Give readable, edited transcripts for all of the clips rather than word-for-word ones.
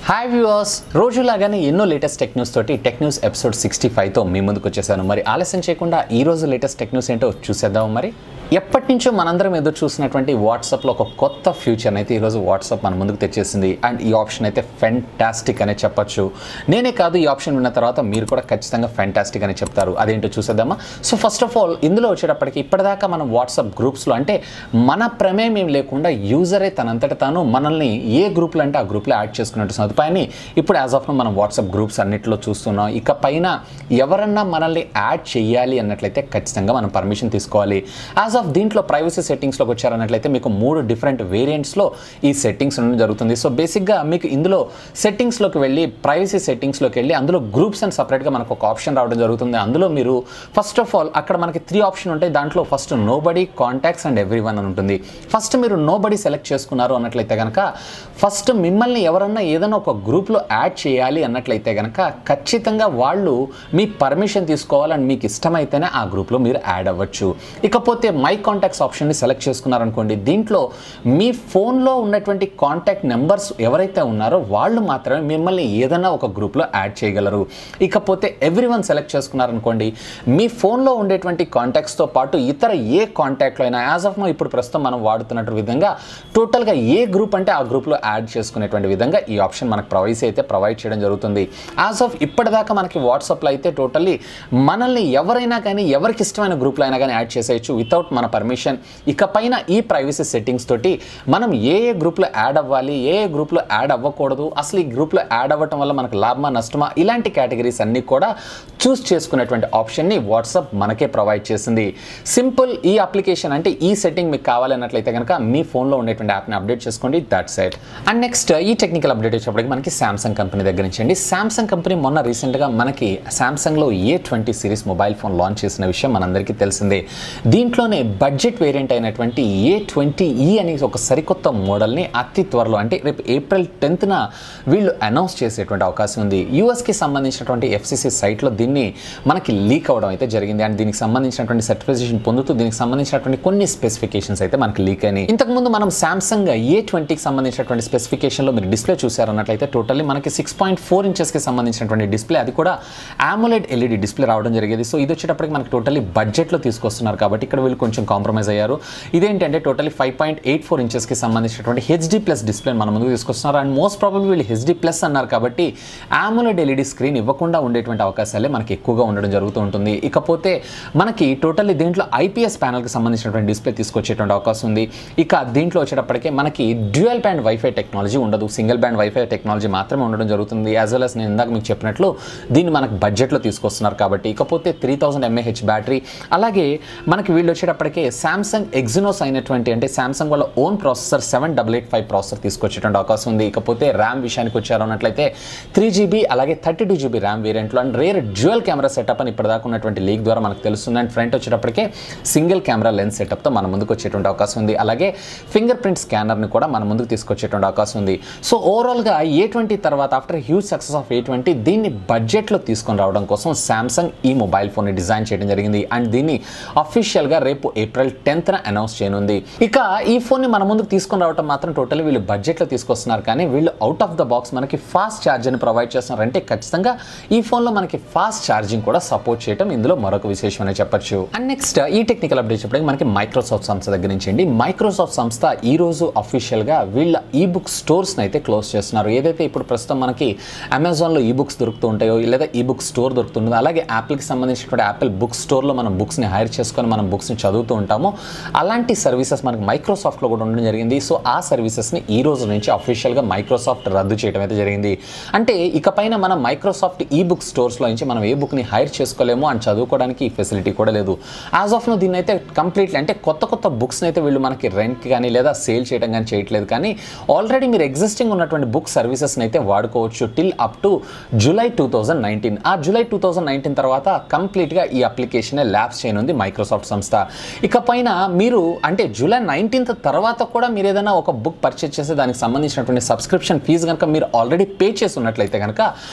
Hi viewers, రోజులాగానే ఎన్నో latest tech news తోటి tech news episode 65తో మీ ముందుకు వచ్చేసాను. మరి ఆలస్యం చేయకుండా ఈ రోజు లేటెస్ట్ టెక్ న్యూస్ ఏంటో చూసేద్దాం. మరి ఎప్పటి నుంచో మనందరం ఎదురు చూసినటువంటి వాట్సాప్లో ఒక కొత్త ఫ్యూచర్ అయితే ఈరోజు వాట్సాప్ మన ముందుకు తెచ్చేసింది. అండ్ ఈ ఆప్షన్ అయితే ఫెంటాస్టిక్ అనే చెప్పొచ్చు. నేనే కాదు, ఈ ఆప్షన్ విన్న తర్వాత మీరు కూడా ఖచ్చితంగా ఫెంటాస్టిక్ అని చెప్తారు. అదేంటో చూసేద్దామా. సో ఫస్ట్ ఆఫ్ ఆల్ ఇందులో వచ్చేటప్పటికి ఇప్పటిదాకా మనం వాట్సాప్ గ్రూప్స్లో అంటే మన ప్రమేయం ఏం లేకుండా యూజరే తనంతట తాను మనల్ని ఏ గ్రూప్లో అంటే ఆ గ్రూప్లో యాడ్ చేసుకున్నట్టు సదుపాయాన్ని ఇప్పుడు యాజ్ ఆఫ్ మనం వాట్సాప్ గ్రూప్స్ అన్నింటిలో చూస్తున్నాం. ఇక పైన ఎవరన్నా మనల్ని యాడ్ చేయాలి అన్నట్లయితే ఖచ్చితంగా మనం పర్మిషన్ తీసుకోవాలి. యాజ్ ఆఫ్ దీంట్లో ప్రైవసీ సెట్టింగ్స్లోకి వచ్చారన్నట్లయితే మీకు 3 డిఫరెంట్ వేరియంట్స్లో ఈ సెట్టింగ్స్ ఉండడం జరుగుతుంది. సో బేసిక్గా మీకు ఇందులో సెట్టింగ్స్లోకి వెళ్ళి ప్రైవసీ సెట్టింగ్స్లోకి వెళ్ళి అందులో గ్రూప్స్ అండ్ సపరేట్గా మనకు ఒక ఆప్షన్ రావడం జరుగుతుంది. అందులో మీరు ఫస్ట్ ఆఫ్ ఆల్ అక్కడ మనకి 3 ఆప్షన్ ఉంటాయి. దాంట్లో first nobody, contacts and everyone అని ఉంటుంది. ఫస్ట్ మీరు నోబడీ సెలెక్ట్ చేసుకున్నారు అన్నట్లయితే కనుక ఫస్ట్ మిమ్మల్ని ఎవరన్నా ఏదైనా ఒక గ్రూప్లో యాడ్ చేయాలి అన్నట్లయితే కనుక ఖచ్చితంగా వాళ్ళు మీ పర్మిషన్ తీసుకోవాలని మీకు ఇష్టమైతేనే ఆ గ్రూప్లో మీరు యాడ్ అవ్వచ్చు. ఇకపోతే మై కాంటాక్ట్స్ ఆప్షన్ని సెలెక్ట్ చేసుకున్నారనుకోండి, దీంట్లో మీ ఫోన్లో ఉన్నటువంటి కాంటాక్ట్ నెంబర్స్ ఎవరైతే ఉన్నారో వాళ్ళు మాత్రమే మిమ్మల్ని ఏదైనా ఒక గ్రూప్లో యాడ్ చేయగలరు. ఇకపోతే ఎవ్రీవన్ సెలెక్ట్ చేసుకున్నారనుకోండి, మీ ఫోన్లో ఉండేటువంటి కాంటాక్ట్స్తో పాటు ఇతర ఏ కాంటాక్ట్లో అయినా యాజ్ ఆఫ్ ఇప్పుడు ప్రస్తుతం మనం వాడుతున్నట్టు విధంగా టోటల్గా ఏ గ్రూప్ అంటే ఆ గ్రూప్లో యాడ్ చేసుకునేటువంటి విధంగా ఈ ఆప్షన్ మనకు ప్రొవైడ్ చేయడం జరుగుతుంది. యాజ్ ఆఫ్ ఇప్పటిదాకా మనకి వాట్సాప్లో అయితే టోటల్లీ మనల్ని ఎవరైనా కానీ ఎవరికి ఇష్టమైన గ్రూప్లో అయినా కానీ యాడ్ చేసేయచ్చు వితౌట్ మన పర్మిషన్. ఇకపైన ఈ ప్రైవసీ సెట్టింగ్స్ తోటి మనం ఏ గ్రూప్లో యాడ్ అవ్వాలి, ఏ గ్రూప్లో యాడ్ అవ్వకూడదు, అసలు ఈ గ్రూప్లో యాడ్ అవ్వటం వల్ల మనకు లాభమా నష్టమా, ఇలాంటి కేటగిరీస్ అన్నీ కూడా చూస్ చేసుకునేటువంటి ఆప్షన్ని వాట్సాప్ మనకే ప్రొవైడ్ చేసింది. సింపుల్. ఈ అప్లికేషన్ అంటే ఈ సెట్టింగ్ మీకు కావాలన్నట్లయితే కనుక మీ ఫోన్లో ఉండేటువంటి యాప్ని అప్డేట్ చేసుకోండి. That's it. అండ్ నెక్స్ట్ ఈ టెక్నికల్ అప్డేట్ వచ్చేప్పటికి మనకి సామ్సంగ్ కంపెనీ దగ్గర నుంచి అండి. సామ్సంగ్ కంపెనీ మొన్న రీసెంట్గా మనకి సామ్సంగ్లో A20 series mobile phone launch చేసిన విషయం మనందరికీ తెలిసిందే. దీంట్లోనే బడ్జెట్ వేరియంట్ అయినటువంటి A20e అనే ఒక సరికొత్త మోడల్ని అతి త్వరలో అంటే రేపు April 10th వీళ్ళు అనౌన్స్ చేసేటువంటి అవకాశం ఉంది. యూఎస్కి సంబంధించినటువంటి FCC సైట్లో దీన్ని మనకి లీక్ అవ్వడం అయితే జరిగింది. అండ్ దీనికి సంబంధించినటువంటి సర్టిఫికేషన్ పొందుతూ దీనికి సంబంధించినటువంటి కొన్ని స్పెసిఫికేషన్స్ అయితే మనకి లీక్ అయినాయి. ఇంతకుముందు మనం సామ్సంగ్ A20కి సంబంధించినటువంటి స్పెసిఫికేషన్లో మీరు డిస్ప్లే చూసారన్నట్లయితే టోటల్లీ మనకి 6.4 ఇంచెస్కి సంబంధించినటువంటి డిస్ప్లే, అది కూడా AMOLED LED డిస్ప్లే రావడం జరిగేది. సో ఇది వచ్చేటప్పటికి మనకి టోటల్లీ బడ్జెట్లో తీసుకొస్తున్నారు కాబట్టి ఇక్కడ వీళ్ళు కొంచెం కాంప్రమైజ్ అయ్యారు. ఇదేంటంటే టోటల్లీ 5.84 ఇంచెస్కి సంబంధించినటువంటి HD+ డిస్ప్లే మన ముందుకు తీసుకొస్తున్నారు. అండ్ మోస్ట్ ప్రాబబ్లీ వీళ్ళు HD+ అన్నారు కాబట్టి AMOLED LED స్క్రీన్ ఇవ్వకుండా ఉండేటువంటి అవకాశాలే మనకి ఎక్కువగా ఉండడం జరుగుతూ ఉంటుంది. ఇకపోతే మనకి టోటల్లీ దీంట్లో IPS ప్యానల్కి సంబంధించినటువంటి డిస్ప్లే తీసుకొచ్చేటువంటి అవకాశం ఉంది. ఇక దీంట్లో వచ్చేటప్పటికే మనకి డ్యూయల్ బ్యాండ్ వైఫై టెక్నాలజీ ఉండదు, సింగిల్ బ్యాండ్ వైఫై టెక్నాలజీ మాత్రమే ఉండడం జరుగుతుంది. యాజ్ వెల్ as నేను ఇందాక మీకు చెప్పినట్లు దీన్ని మనకు బడ్జెట్లో తీసుకొస్తున్నారు కాబట్టి. ఇకపోతే 3000 mAh బ్యాటరీ, అలాగే మనకి వీళ్ళు వచ్చేటప్పటికే సామ్సంగ్ ఎగ్జినోస్ అయినటువంటి అంటే సామ్సంగ్ వాళ్ళ ఓన్ ప్రాసెసర్ 7885 ప్రాసెసర్ తీసుకొచ్చేటువంటి అవకాశం ఉంది. ఇకపోతే ర్యామ్ విషయానికి వచ్చారు అన్నట్లయితే 3GB అలాగే 32GB ర్యామ్ వేరియంట్లో and rear dual camera setup అని ఇప్పటిదాకా ఉన్నటువంటి లీక్ ద్వారా మనకు తెలుస్తుంది. అండ్ ఫ్రంట్ వచ్చేటప్పటికే సింగిల్ కెమెరా లెన్స్ సెటప్తో మన ముందుకు వచ్చేటువంటి అవకాశం ఉంది. అలాగే ఫింగర్ ప్రింట్ స్కానర్ని కూడా మన ముందుకు తీసుకొచ్చేటువంటి అవకాశం ఉంది. సో ఓవరాల్గా A20 తర్వాత after huge success of A20 దీన్ని బడ్జెట్లో తీసుకొని రావడం కోసం సామ్సంగ్ ఈ మొబైల్ ఫోన్ని డిజైన్ చేయడం జరిగింది. అండ్ దీన్ని అఫీషియల్గా రేపు April 10th అనౌన్స్ చేయనుంది. ఇక ఈ ఫోన్ని మన ముందుకు తీసుకొని రావడం మాత్రం టోటల్లీ వీళ్ళు బడ్జెట్లో తీసుకొస్తున్నారు కానీ వీళ్ళు అవుట్ ఆఫ్ ద బాక్స్ మనకి ఫాస్ట్ ఛార్జర్ని ప్రొవైడ్ చేస్తున్నారు. అంటే ఖచ్చితంగా ఈ ఫోన్లో మనకి ఫాస్ట్ ఛార్జింగ్ కూడా సపోర్ట్ చేయడం ఇందులో మరొక విశేషం అనే చెప్పొచ్చు. అండ్ నెక్స్ట్ ఈ టెక్నికల్ అప్డేట్ చెప్పడానికి మనకి మైక్రోసాఫ్ట్ సంస్థ దగ్గర నుంచి అండి. మైక్రోసాఫ్ట్ సంస్థ ఈ రోజు అఫీషియల్గా వీళ్ళ ఈబుక్ స్టోర్స్ని అయితే క్లోజ్ చేస్తున్నారు. ఏదైతే ఇప్పుడు ప్రస్తుతం మనకి అమెజాన్లో ఈబుక్స్ దొరుకుతూ ఉంటాయో లేదా ఈబుక్ స్టోర్ దొరుకుతుంటుందో అలాగే యాపిల్కి సంబంధించినటువంటి యాపిల్ బుక్ స్టోర్లో మనం బుక్స్ని హైర్ చేసుకొని మనం బుక్స్ని చదువుతూ ఉంటామో అలాంటి సర్వీసెస్ మనకి మైక్రోసాఫ్ట్లో కూడా ఉండడం జరిగింది. సో ఆ సర్వీసెస్ని ఈ రోజు నుంచి అఫీషియల్గా మైక్రోసాఫ్ట్ రద్దు చేయడం అయితే జరిగింది. అంటే ఇకపైన మనం మైక్రోసాఫ్ట్ ఈ బుక్ స్టోర్స్లో నుంచి మనం ఏ బుక్ని హైర్ చేసుకోలేము అండ్ చదువుకోవడానికి ఈ ఫెసిలిటీ కూడా లేదు. యాజ్ ఆఫ్ నో దీన్ని అయితే కంప్లీట్లీ అంటే కొత్త బుక్స్ని అయితే వీళ్ళు మనకి రెంట్కి కానీ లేదా సేల్ చేయడం కానీ చేయట్లేదు. కానీ ఆల్రెడీ మీరు ఎగ్జిస్టింగ్ ఉన్నటువంటి బుక్ సర్వీసెస్ని అయితే వాడుకోవచ్చు టిల్ అప్ టు July 2019. ఆ July 2019 తర్వాత కంప్లీట్గా ఈ అప్లికేషన్ ల్యాబ్స్ చేయనుంది మైక్రోసాఫ్ట్ సంస్థ. ఇకపైన మీరు అంటే జూలై 19th తర్వాత కూడా మీరు ఏదైనా ఒక బుక్ పర్చేస్ చేస్తే దానికి సంబంధించినటువంటి సబ్స్క్రిప్షన్ ఫీజు కనుక మీరు ఆల్రెడీ పే చేసి ఉన్నట్లయితే కనుక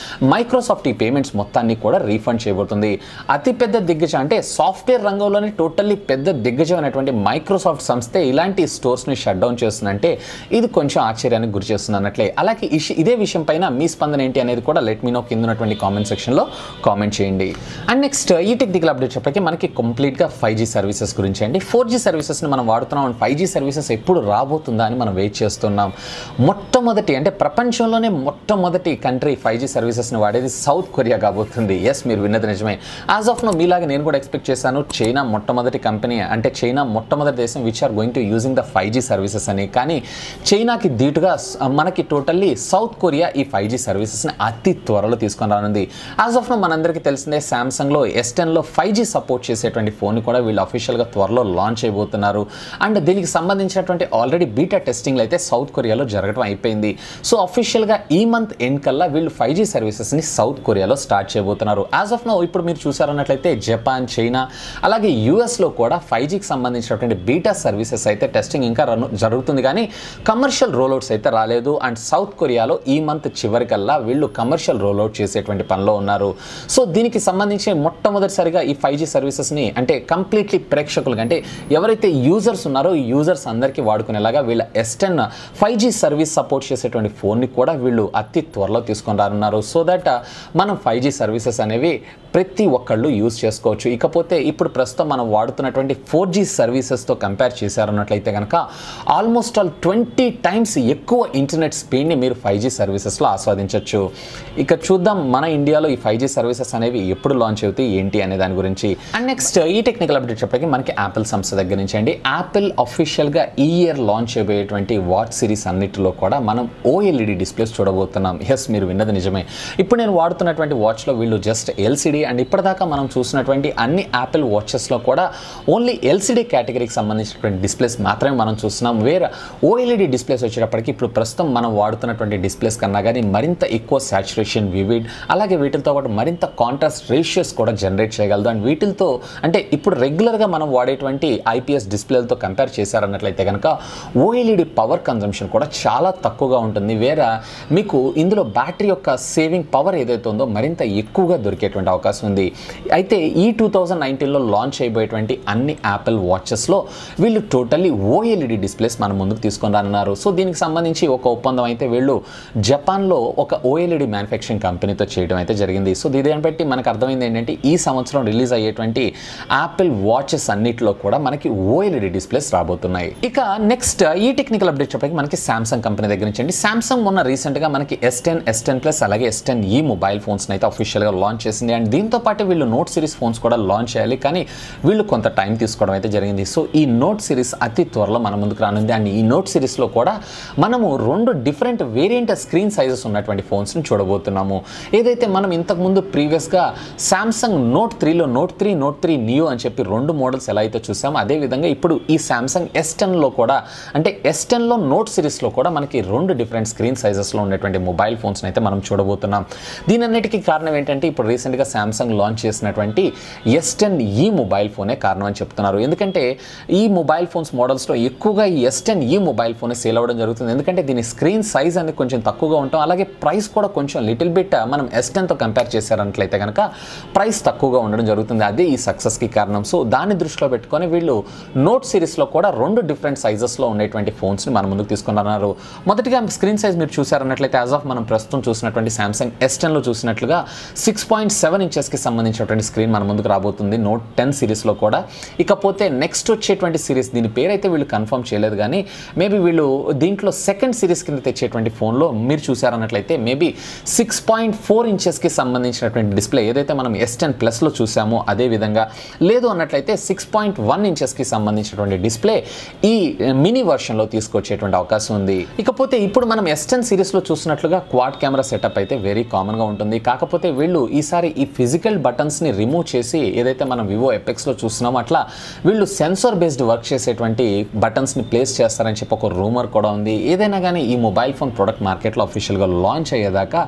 మైక్రోసాఫ్ట్ ఈ పేమెంట్స్ మొత్తాన్ని కూడా రీఫండ్ చేయబోతుంది. అతిపెద్ద దిగ్గజం అంటే సాఫ్ట్వేర్ రంగంలోనే టోటల్లీ పెద్ద దిగ్గజం అయినటువంటి మైక్రోసాఫ్ట్ సంస్థ ఇలాంటి స్టోర్స్ని షట్ డౌన్ చేస్తుందంటే ఇది కొంచెం ఆశ్చర్యానికి గురి చేస్తుంది అన్నట్లే. అలాగే ఇదే విషయం పైన మీ స్పందన ఏంటి అనేది కూడా లెట్ మీ నో కింద ఉన్నటువంటి కామెంట్ సెక్షన్లో కామెంట్ చేయండి. అండ్ నెక్స్ట్ ఈ టెక్నికల్ అప్డేట్ చెప్పడానికి మనకి కంప్లీట్గా 5G సర్వీసెస్ గురించి అండి. 4G సర్వీసెస్ని మనం వాడుతున్నాం అండ్ 5G సర్వీసెస్ ఎప్పుడు రాబోతుందా అని మనం వెయిట్ చేస్తున్నాం. మొట్టమొదటి అంటే ప్రపంచంలోనే మొట్టమొదటి కంట్రీ 5G సర్వీసెస్ని వాడేది సౌత్ కొరియా కాబోతుంది. ఎస్, మీరు విన్నది నిజమే. యాజ్ ఆఫ్ నో మీలాగా నేను కూడా ఎక్స్పెక్ట్ చేశాను చైనా మొట్టమొదటి కంపెనీ అంటే చైనా మొట్టమొదటి దేశం which are going to using the 5G services అని. కానీ చైనాకి ధీటుగా మనకి టోటల్లీ సౌత్ కొరియా ఈ 5G సర్వీసెస్ని అతి త్వరలో తీసుకొని రానుంది. యాజ్ ఆఫ్ నో మనందరికీ తెలిసిందే సామ్సంగ్లో S10లో 5G సపోర్ట్ చేసేటువంటి ఫోన్ కూడా వీళ్ళు అఫీషియల్గా త్వరలో లాంచ్ చేయబోతున్నారు. అండ్ దీనికి సంబంధించినటువంటి ఆల్రెడీ బీటా టెస్టింగ్లు అయితే సౌత్ కొరియాలో జరగడం అయిపోయింది. సో అఫీషియల్గా ఈ మంత్ ఎండ్ కల్లా వీళ్ళు 5G సర్వీసెస్ని సౌత్ కొరియాలో స్టార్ట్ చేయబోతున్నారు. యాజ్ ఆఫ్ నో ఇప్పుడు మీరు చూసారన్నట్లయితే జపాన్, చైనా అలాగే యూఎస్లో కూడా 5Gకి సంబంధించినటువంటి బీటా సర్వీసెస్ అయితే టెస్టింగ్ ఇంకా జరుగుతుంది కానీ కమర్షియల్ రోల్అవుట్స్ అయితే రాలేదు. అండ్ సౌత్ కొరియాలో ఈ మంత్ చివరికల్లా వీళ్ళు కమర్షియల్ రోల్అవుట్ చేసేటువంటి పనిలో ఉన్నారు. సో దీనికి సంబంధించి మొట్టమొదటిసారిగా ఈ 5G సర్వీసెస్ని అంటే కంప్లీట్లీ ప్రేక్షకులుగా అంటే ఎవరైతే యూజర్స్ ఉన్నారో ఈ యూజర్స్ అందరికీ వాడుకునేలాగా వీళ్ళ S10 5G సర్వీస్ సపోర్ట్ చేసేటువంటి ఫోన్ని కూడా వీళ్ళు అతి త్వరలో తీసుకొని రానున్నారు. సో దట్ మనం 5G సర్వీసెస్ అనేవి ప్రతి ఒక్కళ్ళు యూజ్ చేసుకోవచ్చు. ఇకపోతే ఇప్పుడు ప్రస్తుతం మనం వాడుతున్నటువంటి 4G సర్వీసెస్తో కంపేర్ చేశారన్నట్లయితే కనుక ఆల్మోస్ట్ ఆల్ 20 times ఎక్కువ ఇంటర్నెట్ స్పీడ్ని మీరు 5G సర్వీసెస్లో ఆస్వాదించవచ్చు. ఇక చూద్దాం మన ఇండియాలో ఈ 5G సర్వీసెస్ అనేవి ఎప్పుడు లాంచ్ అవుతాయి ఏంటి అనే దాని గురించి. అండ్ నెక్స్ట్ ఈ టెక్నికల్ అప్డేట్ చెప్పడానికి మనకి యాపిల్ సంస్థ దగ్గర నుంచి అండి. యాపిల్ అఫీషియల్గా ఈ ఇయర్ లాంచ్ చేయబోయేటువంటి వాచ్ సిరీస్ అన్నిటిలో కూడా మనం OLED డిస్ప్లేస్ చూడబోతున్నాం. ఎస్, మీరు విన్నది నిజమే. ఇప్పుడు నేను వాడుతున్నటువంటి వాచ్లో వీళ్ళు జస్ట్ LCD అండ్ ఇప్పటిదాకా మనం చూసినటువంటి అన్ని యాపిల్ వాచెస్లో కూడా ఓన్లీ LCD కేటగిరీకి సంబంధించినటువంటి డిస్ప్లేస్ మాత్రమే మనం చూస్తున్నాం. వేరే OLED డిస్ప్లేస్ వచ్చేటప్పటికి ఇప్పుడు ప్రస్తుతం మనం వాడుతున్నటువంటి డిస్ప్లేస్ కన్నా కానీ మరింత ఎక్కువ సాచురేషన్, వివిడ్ అలాగే వీటితో పాటు మరింత కాంట్రాస్ట్ రేషియోస్ కూడా జనరేట్ చేయగలదు. అండ్ వీటితో అంటే ఇప్పుడు రెగ్యులర్గా మనం వాడేటువంటి IPS డిస్ప్లేలతో కంపేర్ చేశారన్నట్లయితే కనుక OLED పవర్ కన్జంప్షన్ కూడా చాలా తక్కువగా ఉంటుంది. వేరే మీకు ఇందులో బ్యాటరీ యొక్క సేవింగ్ పవర్ ఏదైతే ఉందో మరింత ఎక్కువగా దొరికేటువంటి అవకాశం ఉంది. అయితే ఈ 2019లో లాంచ్ అయిపోయేటువంటి అన్ని యాపిల్ వాచెస్లో వీళ్ళు టోటల్లీ OLED డిస్ప్లేస్ మన ముందుకు తీసుకొని రానున్నారు. సో దీనికి సంబంధించి ఒక ఒప్పందం అయితే వీళ్ళు జపాన్లో ఒక OLED మ్యానుఫ్యాక్చరింగ్ కంపెనీతో చేయడం అయితే జరిగింది. సో దీన్ని బట్టి మనకు అర్థమైంది ఏంటంటే ఈ సంవత్సరం రిలీజ్ అయ్యేటువంటి యాపిల్ వాచెస్ అన్నిటిలో కూడా మనకి OLED డిస్ప్లేస్ రాబోతున్నాయి. ఇక నెక్స్ట్ ఈ టెక్నికల్ అప్డేట్ చెప్పడానికి మనకి సామ్సంగ్ కంపెనీ దగ్గర నుంచి అండి. సామ్సంగ్ మొన్న రీసెంట్గా మనకి S10, S10 Plus అలాగే S10e మొబైల్ ఫోన్స్ని అయితే అఫీషియల్గా లాంచ్ చేసింది. అండ్ దీంతో పాటు వీళ్ళు నోట్ సిరీస్ ఫోన్స్ కూడా లాంచ్ చేయాలి కానీ వీళ్ళు కొంత టైం తీసుకోవడం అయితే జరిగింది. సో ఈ నోట్ సిరీస్ అతి త్వరలో మన ముందుకు రానుంది. అండ్ ఈ నోట్ సిరీస్లో కూడా మనము 2 డిఫరెంట్ వేరియంట్ స్క్రీన్ సైజెస్ ఉన్నటువంటి ఫోన్స్ని చూడబోతున్నాము. ఏదైతే మనం ఇంతకుముందు ప్రీవియస్గా సామ్సంగ్ నోట్ 3లో నోట్ 3 నియో అని చెప్పి 2 మోడల్స్ ఎలా అయితే చూసామో అదేవిధంగా ఇప్పుడు ఈ సామ్సంగ్ S10లో కూడా అంటే S10లో నోట్ సిరీస్లో కూడా మనకి 2 డిఫరెంట్ స్క్రీన్ సైజెస్లో ఉన్నటువంటి మొబైల్ ఫోన్స్ని అయితే మనం చూడబోతున్నాం. దీని అన్నిటికీ కారణం ఏంటంటే ఇప్పుడు రీసెంట్గా సామ్సంగ్ లాంచ్ చేసినటువంటి S10e మొబైల్ ఫోనే కారణం అని చెప్తున్నారు. ఎందుకంటే ఈ మొబైల్ ఫోన్స్ మోడల్స్లో ఎక్కువగా ఈ S10e మొబైల్ ఫోన్ సేల్ అవ్వడం జరుగుతుంది. ఎందుకంటే దీని స్క్రీన్ సైజ్ అనేది కొంచెం తక్కువగా ఉంటాం అలాగే ప్రైస్ కూడా కొంచెం లిటిల్ బిట్ మనం S10తో కంపేర్ చేశారన్నట్లయితే కనుక ప్రైస్ తక్కువగా ఉండడం జరుగుతుంది. అదే ఈ సక్సెస్కి కారణం. సో దాన్ని దృష్టిలో పెట్టుకొని వీళ్ళు నోట్ సిరీస్లో కూడా 2 డిఫరెంట్ సైజెస్లో ఉండేటువంటి ఫోన్స్ని మన ముందుకు తీసుకున్నారు. మొదటిగా స్క్రీన్ సైజ్ మీరు చూసారన్నట్లయితే యాజ్ ఆఫ్ మనం ప్రస్తుతం చూసినటువంటి సామ్సంగ్ S10లో చూసినట్లుగా 6.7 ఇంచెస్కి సంబంధించినటువంటి స్క్రీన్ మన ముందుకు రాబోతుంది నోట్ 10 సిరీస్లో కూడా. ఇకపోతే నెక్స్ట్ వచ్చేటువంటి సిరీస్ దీని పేరైతే వీళ్ళు కన్ఫర్మ్ చేయలేదు కానీ మేబీ వీళ్ళు దీంట్లో సెకండ్ సిరీస్ కింద తెచ్చేటువంటి ఫోన్లో మీరు చూసారన్నట్లయితే మేబీ 6.4 ఇంచెస్కి సంబంధించినటువంటి డిస్ప్లే ఏదైతే మనం S10 Plusలో చూసామో అదే విధంగా లేదు అన్నట్లయితే 6.1 ఇంచెస్కి సంబంధించినటువంటి డిస్ప్లే ఈ మినీ వర్షన్లో తీసుకొచ్చేటువంటి అవకాశం ఉంది. ఇకపోతే ఇప్పుడు మనం S10 సిరీస్లో చూసినట్లుగా క్వాడ్ కెమెరా సెటప్ అయితే వెరీ కామన్గా ఉంటుంది. కాకపోతే వీళ్ళు ఈసారి ఈ ఫిజికల్ బటన్స్ని రిమూవ్ చేసి ఏదైతే మనం వివో ఎపెక్స్లో చూస్తున్నామో అట్లా వీళ్ళు సెన్సార్ బేస్డ్ వర్క్ చేసేటువంటి బటన్స్ని ప్లేస్ చేస్తారని చెప్పి ఒక రూమర్ కూడా ఉంది. ఏదైనా కానీ ఈ మొబైల్ ఫోన్ ప్రొడక్ట్ మార్కెట్లో అఫీషియల్గా లాంచ్ అయ్యేదాకా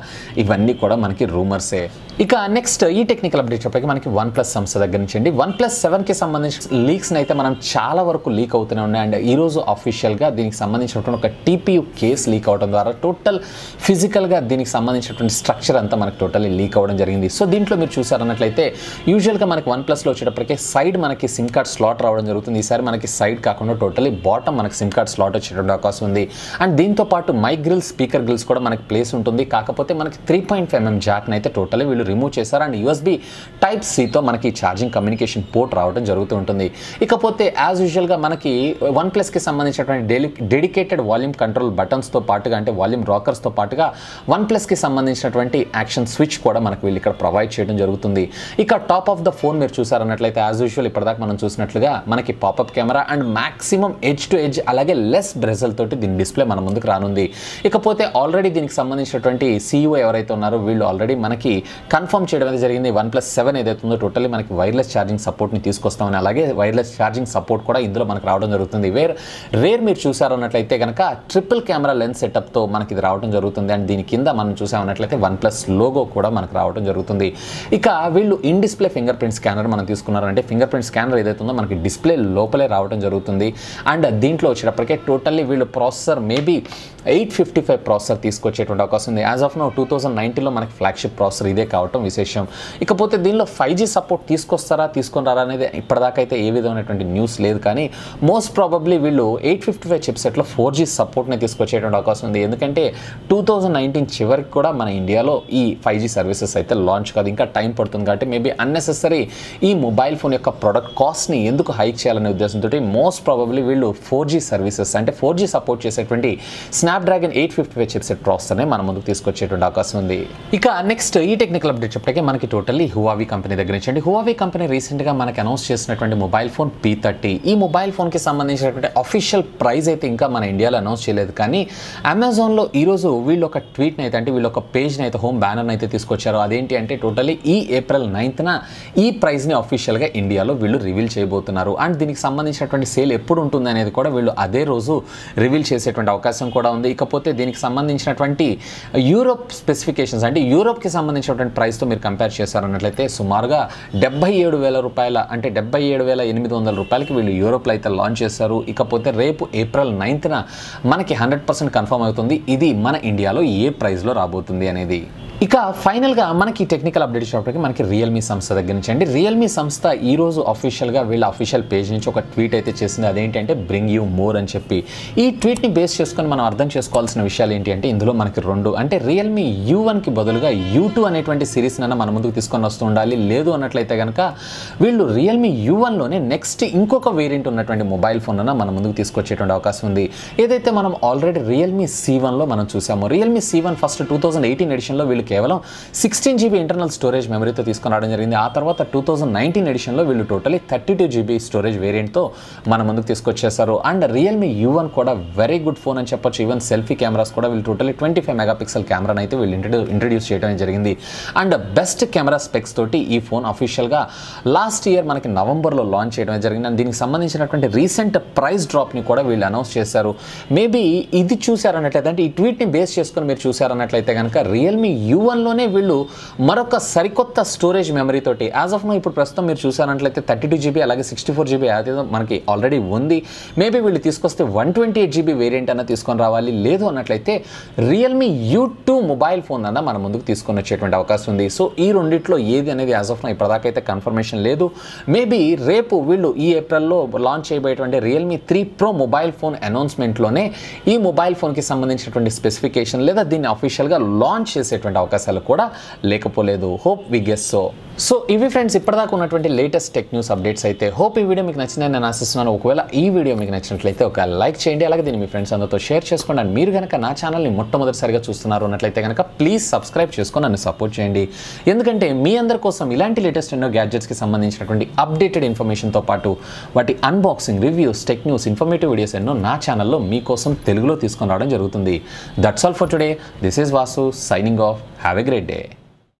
ఇవన్నీ కూడా మనకి రూమర్సే. ఇక నెక్స్ట్ ఈ టెక్నికల్ అప్డేట్ చెప్పడానికి మనకి OnePlus సంస్థ దగ్గర నుంచి అండి. OnePlus 7కి సంబంధించిన సంబంధించిన లీక్స్ని అయితే మనం చాలా వరకు లీక్ అవుతూనే ఉన్నాయి. అండ్ ఈరోజు అఫీషియల్గా దీనికి సంబంధించినటువంటి ఒక TPU కేస్ లీక్ అవడం ద్వారా టోటల్ ఫిజికల్గా దీనికి సంబంధించినటువంటి స్ట్రక్చర్ అంతా మనకి టోటల్లీ లీక్ అవ్వడం జరిగింది. సో దీంట్లో మీరు చూసారన్నట్లయితే యూజువల్గా మనకి OnePlusలో వచ్చేటప్పటికే సైడ్ మనకి సిమ్ కార్డ్ స్లాట్ రావడం జరుగుతుంది. ఈసారి మనకి సైడ్ కాకుండా టోటల్లీ బాటమ్ మనకి సిమ్ కార్డ్ స్లాట్ వచ్చేటువంటి అవకాశం ఉంది. అండ్ దీంతో పాటు మైక్ గ్రిల్స్, స్పీకర్ గ్రిల్స్ కూడా మనకి ప్లేస్ ఉంటుంది. కాకపోతే మనకి 3.5mm జాక్ని అయితే టోటల్లీ వీళ్ళు రిమూవ్ చేశారు. అండ్ USB Type-Cతో మనకి ఛార్జింగ్ కమ్యూనికేషన్ పోర్ట్ రావడం జరుగుతూ ఉంటుంది. ఇకపోతే యాజ్ యూజువల్గా మనకి OnePlusకి సంబంధించినటువంటి డెడికేటెడ్ వాల్యూమ్ కంట్రోల్ బటన్స్తో పాటుగా అంటే వాల్యూమ్ రాకర్స్తో పాటుగా OnePlusకి సంబంధించినటువంటి యాక్షన్ స్విచ్ కూడా మనకి వీళ్ళు ఇక్కడ ప్రొవైడ్ చేయడం జరుగుతుంది. ఇక టాప్ ఆఫ్ ద ఫోన్ మీరు చూసారన్నట్లయితే యాజ్ యూజువల్ ఇప్పటిదాకా మనం చూసినట్లుగా మనకి popup camera and maximum edge to edge అలాగే లెస్ బ్రెజల్ తోటి దీని డిస్ప్లే మన ముందుకు రానుంది. ఇకపోతే ఆల్రెడీ దీనికి సంబంధించినటువంటి CEO ఎవరైతే ఉన్నారో వీళ్ళు ఆల్రెడీ మనకి కన్ఫర్మ్ చేయడం అనేది జరిగింది. OnePlus 7 ఏదైతే ఉందో టోటల్లీ మనకి వైర్లెస్ ఛార్జింగ్ సపోర్ట్ని తీసుకొస్తామని, అలాగే వైర్లెస్ ఛార్జింగ్ సపోర్ట్ కూడా ఇందులో మనకు రావడం జరుగుతుంది. రేర్ మీరు చూసారన్నట్లయితే కనుక ట్రిపుల్ కెమెరా లెన్స్ సెటప్తో మనకి ఇది రావడం జరుగుతుంది. అండ్ దీని కింద మనం చూసామన్నట్లయితే OnePlus లోగో కూడా మనకు రావడం జరుగుతుంది. ఇక వీళ్ళు in display finger print scanner మనం తీసుకున్నారంటే ఫింగర్ ప్రింట్ స్కానర్ ఏదైతే ఉందో మనకి డిస్ప్లే లోపలే రావడం జరుగుతుంది. అండ్ దీంట్లో వచ్చేటప్పటికే టోటల్లీ వీళ్ళు ప్రాసెసర్ మేబీ 855 ప్రాసెసర్ తీసుకొచ్చేటువంటి అవకాశం ఉంది. యాజ్ ఆఫ్ నౌ 2019లో మనకి ఫ్లాగ్షిప్ ప్రాసెసర్ ఇదే కావటం విశేషం. ఇకపోతే దీనిలో 5G సపోర్ట్ తీసుకొస్తారా తీసుకొని రారా అనేది ఇప్పటిదాకా అయితే ఏ విధమైనటువంటి న్యూస్ లేదు. కానీ మోస్ట్ ప్రాబబ్లీ వీళ్ళు 855 చిప్సెట్లో 4G సపోర్ట్ని తీసుకొచ్చేటువంటి అవకాశం ఉంది. ఎందుకంటే 2019 చివరికి కూడా మన ఇండియాలో ఈ 5G సర్వీసెస్ అయితే లాంచ్ కాదు, ఇంకా టైం పడుతుంది. కాబట్టి మేబీ అన్నెసెసరీ ఈ మొబైల్ ఫోన్ యొక్క ప్రొడక్ట్ కాస్ట్ని ఎందుకు హైక్ చేయాలనే ఉద్దేశంతో మోస్ట్ ప్రాబబ్లీ వీళ్ళు 4G సర్వీసెస్ అంటే 4G సపోర్ట్ చేసేటువంటి స్నాప్డ్రాగన్ 855 చిప్సెట్ ప్రాసెసర్ని మన ముందుకు తీసుకొచ్చేటువంటి అవకాశం ఉంది. ఇక నెక్స్ట్ ఈ టెక్నికల్ అప్డేట్ చెప్పటికే మనకి టోటల్లీ హువావీ కంపెనీ దగ్గర నుంచి హువావీ కంపెనీ రీసెంట్గా మనకి అనౌన్స్ చేసినటువంటి మొబైల్ ఫోన్ P30. ఈ మొబైల్ ఫోన్కి సంబంధించినటువంటి అఫీషియల్ ప్రైస్ అయితే ఇంకా మన ఇండియాలో అనౌన్స్ చేయలేదు. కానీ అమెజాన్లో ఈరోజు వీళ్ళు ఒక ట్వీట్ని అయితే అంటే వీళ్ళు ఒక పేజ్ని అయితే హోమ్ బ్యానర్ని అయితే తీసుకొచ్చారు. అదేంటి అంటే టోటల్లీ ఈ April 9th ఈ ప్రైస్ని అఫీషియల్గా ఇండియాలో వీళ్ళు రివీల్ చేయబోతున్నారు. అండ్ దీనికి సంబంధించినటువంటి సేల్ ఎప్పుడు ఉంటుంది అనేది కూడా వీళ్ళు అదే రోజు రివీల్ చేసేటువంటి అవకాశం కూడా ఉంది. ఇకపోతే దీనికి సంబంధించినటువంటి యూరోప్ స్పెసిఫికేషన్స్ అంటే యూరోప్కి సంబంధించినటువంటి ప్రైస్తో మీరు కంపేర్ చేశారన్నట్లయితే సుమారుగా 77,000 రూపాయల అంటే 77,800 రూపాయలకి వీళ్ళు యూరోప్లో అయితే లాంచ్ చేశారు. ఇకపోతే రేపు April 9th మనకి 100% కన్ఫర్మ్ అవుతుంది ఇది మన ఇండియాలో ఏ ప్రైస్లో రాబోతుంది అనేది. ఇక ఫైనల్గా మనకి టెక్నికల్ అప్డేట్ ఇచ్చినప్పటికీ మనకి రియల్మీ సంస్థ దగ్గర నుంచి అండి రియల్మీ సంస్థ ఈరోజు అఫీషియల్గా వీళ్ళ అఫీషియల్ పేజ్ నుంచి ఒక ట్వీట్ అయితే చేసింది. అదేంటంటే బ్రింగ్ యూ మోర్ అని చెప్పి. ఈ ట్వీట్ని బేస్ చేసుకొని మనం అర్థం చేసుకోవాల్సిన విషయాలు ఏంటి అంటే ఇందులో మనకి రెండు అంటే రియల్మీ U1కి బదులుగా U2 అనేటువంటి సిరీస్ నన్న మన ముందుకు తీసుకొని వస్తూ ఉండాలి. లేదు అన్నట్లయితే కనుక వీళ్ళు రియల్మీ U1లోనే నెక్స్ట్ ఇంకొక వేరియంట్ ఉన్నటువంటి మొబైల్ ఫోన్ అన్న మన ముందుకు తీసుకొచ్చేటువంటి అవకాశం ఉంది. ఏదైతే మనం ఆల్రెడీ రియల్మీ C1లో మనం చూసామో రియల్మీ C1 ఫస్ట్ 2018 ఎడిషన్లో వీళ్ళు కేవలం 16GB ఇంటర్నల్ స్టోరేజ్ మెమరీతో తీసుకొని రావడం జరిగింది. ఆ తర్వాత 2019 ఎడిషన్లో వీళ్ళు టోటలీ 32GB స్టోరేజ్ వేరియంట్తో మన ముందుకు తీసుకొచ్చేసారు. అండ్ రియల్మీ U1 కూడా వెరీ గుడ్ ఫోన్ అని చెప్పొచ్చు. ఈవెన్ సెల్ఫీ కెమెరాస్ కూడా వీళ్ళు టోటలీ 25 మెగాపిక్సెల్ కెమెరాని అయితే వీళ్ళు ఇంట్రడ్యూస్ చేయడం జరిగింది. అండ్ బెస్ట్ కెమెరా స్పెక్స్ తోటి ఈ ఫోన్ అఫీషియల్గా లాస్ట్ ఇయర్ మనకి నవంబర్లో లాంచ్ చేయడం జరిగింది. అండ్ దీనికి సంబంధించినటువంటి రీసెంట్ ప్రైస్ డ్రాప్ని కూడా వీళ్ళు అనౌన్స్ చేశారు. మేబీ ఇది చూసారన్నట్లయితే అంటే ఈ ట్వీట్ని బేస్ చేసుకొని మీరు చూసారన్నట్లయితే కనుక రియల్మీ U1లోనే వీళ్ళు మరొక సరికొత్త స్టోరేజ్ మెమరీ తోటి యాజ్ ఆఫ్ నో ఇప్పుడు ప్రస్తుతం మీరు చూసారన్నట్లయితే 32GB అలాగే 64GB అదేదో మనకి ఆల్రెడీ ఉంది. మేబీ వీళ్ళు తీసుకొస్తే 128GB వేరియంట్ అన్న తీసుకొని రావాలి. లేదు అన్నట్లయితే రియల్మీ U2 మొబైల్ ఫోన్ అన్న మన ముందుకు తీసుకొని వచ్చేటువంటి అవకాశం ఉంది. సో ఈ రెండిట్లో ఏది అనేది యాజ్ ఆఫ్ నో ఇప్పటిదాకా అయితే కన్ఫర్మేషన్ లేదు. మేబీ రేపు వీళ్ళు ఈ ఏప్రిల్లో లాంచ్ చేయబోయేటువంటి రియల్మీ 3 Pro మొబైల్ ఫోన్ అనౌన్స్మెంట్లోనే ఈ మొబైల్ ఫోన్కి సంబంధించినటువంటి స్పెసిఫికేషన్ లేదా దీన్ని అఫీషియల్గా లాంచ్ చేసేటువంటి అవకాశాలు కూడా లేకపోలేదు. హోప్ వి గెస్ సో ఇవి ఫ్రెండ్స్ ఇప్పటిదాకా ఉన్నటువంటి లేటెస్ట్ టెక్ న్యూస్ అప్డేట్స్ అయితే. హోప్ ఈ వీడియో మీకు నచ్చిందని నేను ఆశిస్తున్నాను. ఒకవేళ ఈ వీడియో మీకు నచ్చినట్లయితే ఒక లైక్ చేయండి, అలాగే దీన్ని మీ ఫ్రెండ్స్ అందరితో షేర్ చేసుకోండి. అండ్ మీరు కనుక నా ఛానల్ని మొట్టమొదటిసారిగా చూస్తున్నారు అన్నట్లయితే కనుక ప్లీజ్ సబ్స్క్రైబ్ చేసుకొని నన్ను సపోర్ట్ చేయండి. ఎందుకంటే మీ అందరి కోసం ఇలాంటి లేటెస్ట్ ఎన్నో గ్యాడ్జెట్స్కి సంబంధించినటువంటి అప్డేటెడ్ ఇన్ఫర్మేషన్తో పాటు వాటి unboxing, reviews, tech news, informative videos ఎన్నో నా ఛానల్లో మీకోసం తెలుగులో తీసుకొని రావడం జరుగుతుంది. That's all for today. This is Vasu signing off. Have a great day.